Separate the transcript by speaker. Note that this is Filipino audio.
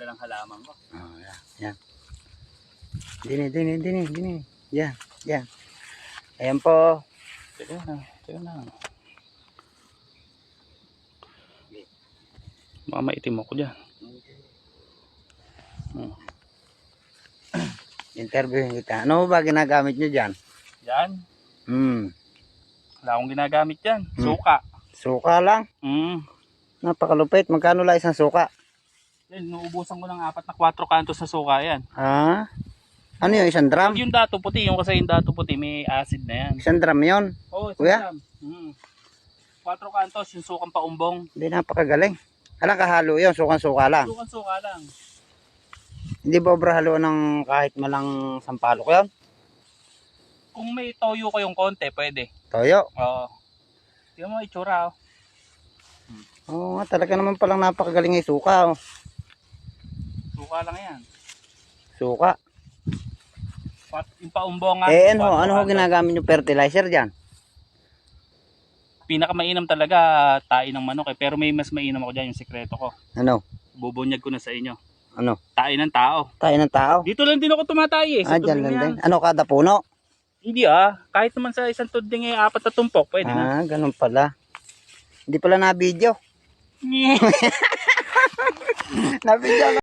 Speaker 1: ganda ng halaman ko.
Speaker 2: Oh, yan. Dini. Yan. Ayan po.
Speaker 1: Teka na. Baka maitim ako dyan.
Speaker 2: Interviewin kita. Ano ba ginagamit nyo dyan?
Speaker 1: Yan. Wala akong ginagamit dyan. Suka.
Speaker 2: Suka lang? Napakalupit. Magkano lang isang suka?
Speaker 1: Yan, nuubusan ko ng 4 na 4 kantos na suka yan.
Speaker 2: Ano yun? Isang drum?
Speaker 1: Yung dato puti, yung kasi yung dato puti may acid na yan.
Speaker 2: Isang drum yun?
Speaker 1: Oo,
Speaker 2: Kuya?
Speaker 1: 4 kantos, yung sukang paumbong.
Speaker 2: Hindi, napakagaling. Alang kahalo yun, suka lang.
Speaker 1: Suka lang.
Speaker 2: Hindi ba halo ng kahit malang sampalok yun?
Speaker 1: Kung may toyo ko yung konti, pwede.
Speaker 2: Toyo?
Speaker 1: Oo. Tingnan mo itsura.
Speaker 2: Oo nga, talaga naman palang napakagaling yung suka.
Speaker 1: Suka lang yan.
Speaker 2: Suka.
Speaker 1: Yung paumbong nga.
Speaker 2: Ano ho ginagamit yung fertilizer dyan?
Speaker 1: Pinakamainam talaga, tain ng manok eh. Pero may mas mainam ako dyan, yung sikreto ko.
Speaker 2: Ano?
Speaker 1: Bubunyag ko na sa inyo.
Speaker 2: Ano?
Speaker 1: Tain ng tao.
Speaker 2: Tayo ng tao?
Speaker 1: Dito lang din ako tumatay eh. Sa
Speaker 2: Dyan
Speaker 1: tudling
Speaker 2: lang
Speaker 1: yan.
Speaker 2: din. Ano, kada puno?
Speaker 1: Hindi kahit naman sa isang tudling eh, 4 na tumpok, pwede na.
Speaker 2: Ganun pala. Hindi pala na video. Na video